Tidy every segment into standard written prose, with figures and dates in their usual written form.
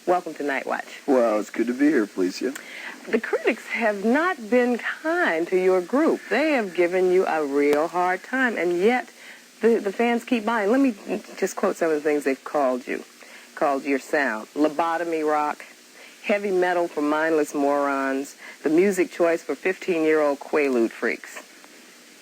Welcome to Night Watch. Well, it's good to be here, Felicia. The critics have not been kind to your group. They have given you a real hard time, and yet the fans keep buying. Let me just quote some of the things they've called you. Called your sound: lobotomy rock, heavy metal for mindless morons, the music choice for 15-year-old Quaalude freaks.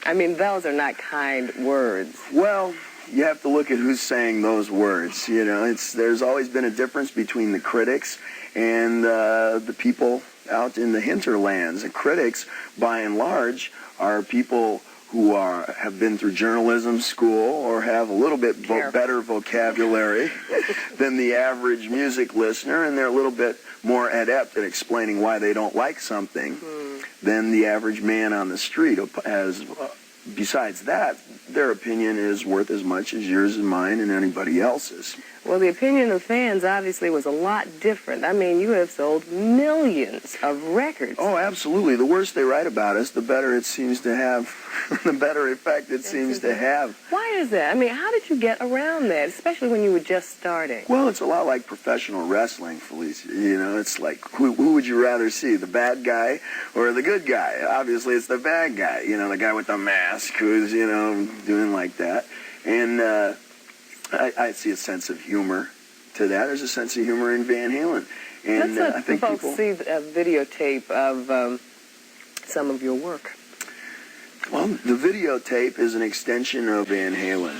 I mean, those are not kind words. Well, you have to look at who's saying those words. You know, there's always been a difference between the critics and the people out in the hinterlands. The critics, by and large, are people who have been through journalism school or have a little bit better vocabulary than the average music listener, and they're a little bit more adept at explaining why they don't like something than the average man on the street. Besides that, their opinion is worth as much as yours and mine and anybody else's. Well, the opinion of fans obviously was a lot different. I mean, you have sold millions of records. Oh, absolutely. The worse they write about us, the better it seems to have, the better effect it seems to have. Why is that? I mean, how did you get around that, especially when you were just starting? Well, it's a lot like professional wrestling, Felicia. You know, it's like, who would you rather see, the bad guy or the good guy? Obviously, it's the bad guy, you know, the guy with the mask who's, you know, doing like that. And I see a sense of humor to that. There's a sense of humor in Van Halen. And Let's I think folks see a videotape of some of your work. Well, the videotape is an extension of Van Halen.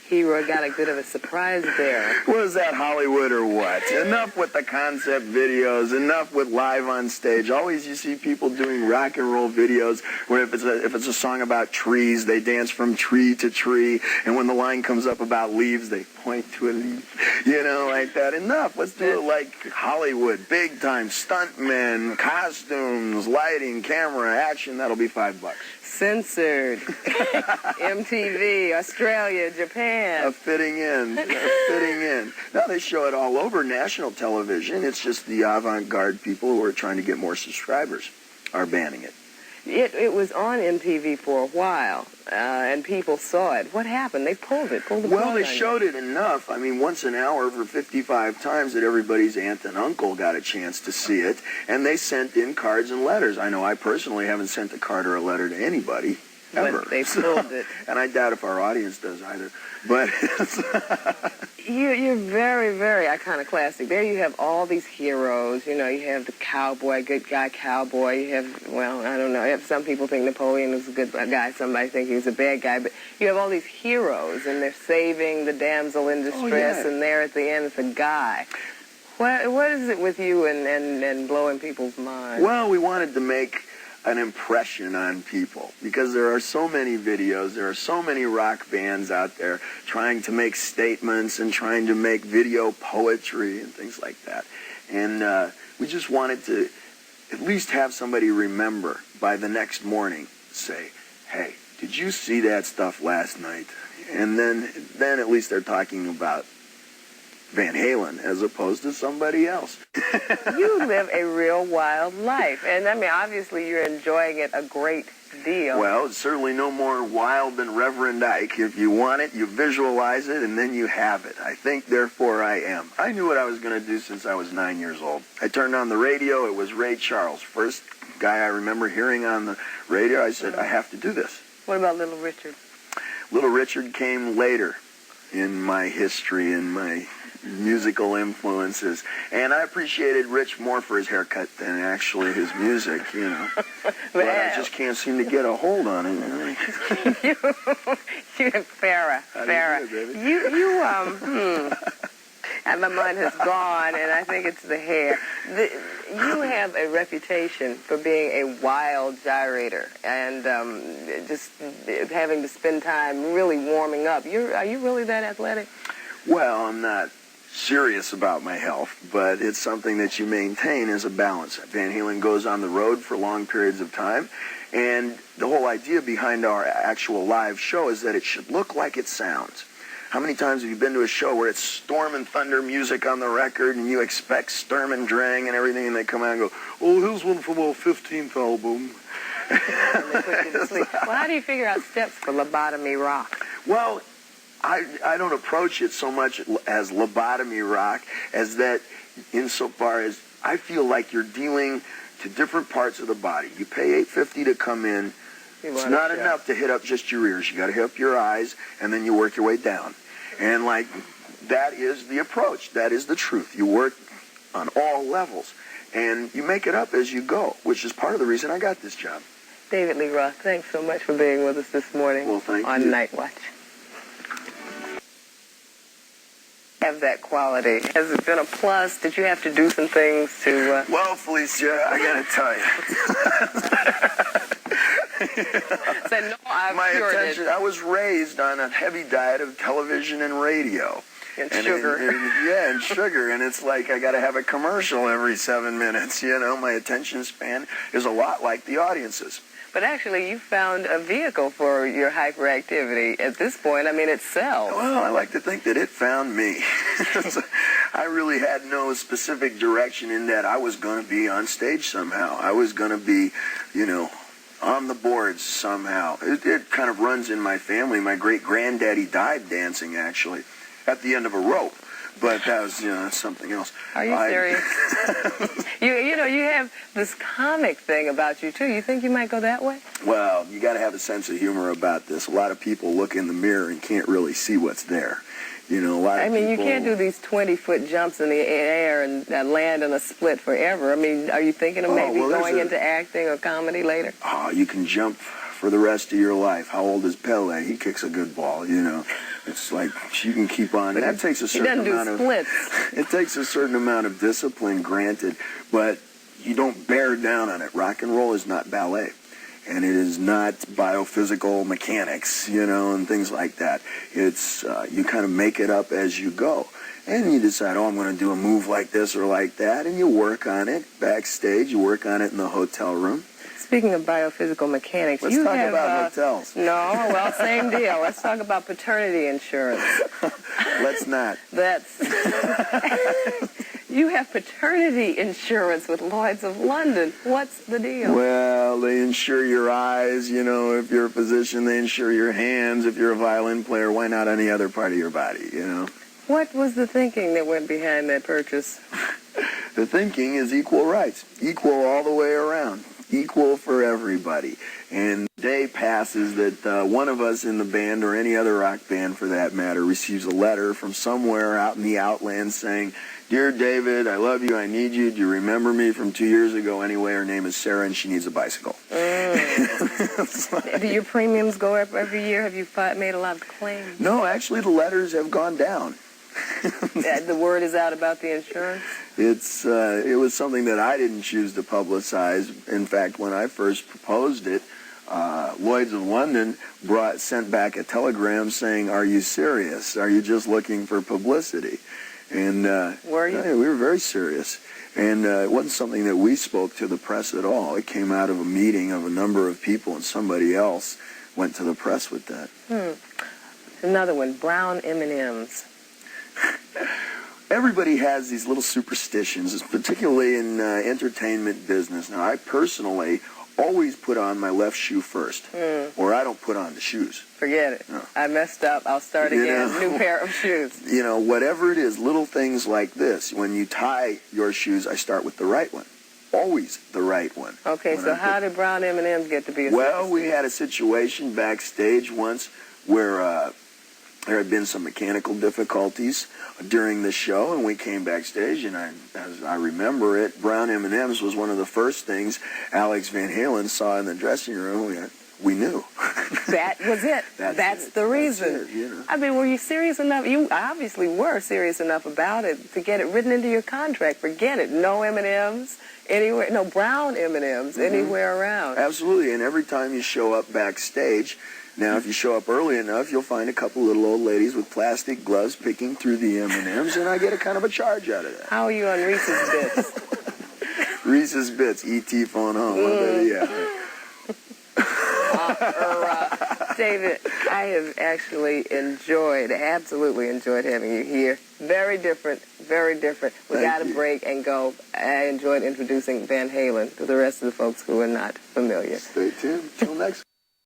Hero got a bit of a surprise there. Was that Hollywood or what? Enough with the concept videos, enough with live on stage. Always you see people doing rock and roll videos where if it's a song about trees, they dance from tree to tree, and when the line comes up about leaves, they point to a leaf, you know, like that. Enough. Let's do it like Hollywood, big time, stuntmen, costumes, lighting, camera, action. That'll be $5. Censored. MTV, Australia, Japan. Fitting in. Fitting in. Now they show it all over national television. It's just the avant-garde people who are trying to get more subscribers are banning it. It was on MTV for a while, and people saw it. What happened? They pulled it. Well, they showed it enough. I mean, once an hour for 55 times that everybody's aunt and uncle got a chance to see it, and they sent in cards and letters. I know I personally haven't sent a card or a letter to anybody, ever. But they pulled it. And I doubt if our audience does either. But You're very, very iconoclastic. There you have all these heroes. You know, you have the cowboy, good guy cowboy. You have, well, I don't know. You have some people think Napoleon was a good guy. Somebody think he was a bad guy. But you have all these heroes, and they're saving the damsel in distress, and there at the end it's a guy. What is it with you and blowing people's minds? Well, we wanted to make an impression on people because there are so many videos, there are so many rock bands out there trying to make statements and trying to make video poetry and things like that. And we just wanted to at least have somebody remember by the next morning, say, hey, did you see that stuff last night? And then at least they're talking about Van Halen as opposed to somebody else. You live a real wild life. And, I mean, obviously you're enjoying it a great deal. Well, it's certainly no more wild than Reverend Ike. If you want it, you visualize it, and then you have it. I think, therefore, I am. I knew what I was going to do since I was 9 years old. I turned on the radio. It was Ray Charles. First guy I remember hearing on the radio. I said, I have to do this. What about Little Richard? Little Richard came later in my history and my musical influences, and I appreciated Rich more for his haircut than actually his music, you know. But I just can't seem to get a hold on it. Farrah. And my mind has gone, and I think it's the hair. You have a reputation for being a wild gyrator, and just having to spend time really warming up. Are you really that athletic? Well, I'm not serious about my health, but it's something that you maintain as a balance. Van Halen goes on the road for long periods of time, and the whole idea behind our actual live show is that it should look like it sounds. How many times have you been to a show where it's storm and thunder music on the record, and you expect Sturm and Drang and everything, and they come out and go, oh, here's one from our 15th album. And they put you to sleep. Well, how do you figure out steps for lobotomy rock? Well, I don't approach it so much as lobotomy rock as that insofar as I feel like you're dealing to different parts of the body. You pay $8.50 to come in. It's not enough to hit up just your ears. You got to hit up your eyes, and then you work your way down. And like that is the approach. That is the truth. You work on all levels, and you make it up as you go, which is part of the reason I got this job. David Lee Roth, thanks so much for being with us this morning on Night Watch. Have that quality. Has it been a plus? Did you have to do some things to... Well, Felicia, I got to tell you. Say, no, I've My cured attention, it. I was raised on a heavy diet of television and radio. And sugar. And sugar. And it's like I got to have a commercial every 7 minutes. You know, my attention span is a lot like the audience's. But actually, you found a vehicle for your hyperactivity. At this point, I mean, it sells. Well, I like to think that it found me. I really had no specific direction in that I was going to be on stage somehow. I was going to be, you know, on the boards somehow. It kind of runs in my family. My great-granddaddy died dancing, actually, at the end of a rope. But that was, you know, that's something else. Are you serious? You know, you have this comic thing about you, too. You think you might go that way? Well, you got to have a sense of humor about this. A lot of people look in the mirror and can't really see what's there. You know, a lot of people... you can't do these 20-foot jumps in the air and land in a split forever. I mean, are you thinking of maybe going into acting or comedy later? Oh, you can jump for the rest of your life. How old is Pele? He kicks a good ball, you know. It's like you can keep on. But that takes a certain amount of... It takes a certain amount of discipline, granted, but you don't bear down on it. Rock and roll is not ballet, and it is not biophysical mechanics, you know, and things like that. It's you kind of make it up as you go, and you decide, oh, I'm going to do a move like this or like that, and you work on it backstage. You work on it in the hotel room. Speaking of biophysical mechanics, let's talk about hotels. No, well, same deal. Let's talk about paternity insurance. Let's not. You have paternity insurance with Lloyd's of London. What's the deal? Well, they insure your eyes. You know, if you're a physician, they insure your hands. If you're a violin player, why not any other part of your body, you know? What was the thinking that went behind that purchase? The thinking is equal rights, equal all the way around. Equal for everybody. And the day passes that one of us in the band, or any other rock band for that matter, receives a letter from somewhere out in the outlands saying, "Dear David, I love you, I need you. Do you remember me from 2 years ago? Anyway, her name is Sarah and she needs a bicycle." Do your premiums go up every year? Have you made a lot of claims? No, actually the letters have gone down. The word is out about the insurance? It was something that I didn't choose to publicize. In fact, when I first proposed it, Lloyd's of London sent back a telegram saying, "Are you serious? Are you just looking for publicity?" And were you? We were very serious. And it wasn't something that we spoke to the press at all. It came out of a meeting of a number of people, and somebody else went to the press with that. Another one, brown M&Ms. Everybody has these little superstitions, particularly in entertainment business. Now, I personally always put on my left shoe first, or I don't put on the shoes. Forget it. No. I messed up. I'll start again. New pair of shoes. You know, whatever it is, little things like this. When you tie your shoes, I start with the right one. Always the right one. Okay, so how did brown M&Ms get to be a Well, we had a situation backstage once where there had been some mechanical difficulties during the show, and we came backstage, and as I remember it, brown M&Ms was one of the first things Alex Van Halen saw in the dressing room. We knew. That was it. That's the reason. That's it, you know. I mean, were you serious enough? You obviously were serious enough about it to get it written into your contract. Forget it. No M&Ms anywhere. No brown M&Ms anywhere around. Absolutely. And every time you show up backstage, now, if you show up early enough, you'll find a couple little old ladies with plastic gloves picking through the M&Ms, and I get a kind of a charge out of that. How are you on Reese's Bits? Reese's Bits, E.T. phone home. David, I have actually absolutely enjoyed having you here. Very different, very different. We got to break and go. I enjoyed introducing Van Halen to the rest of the folks who are not familiar. Stay tuned. Till next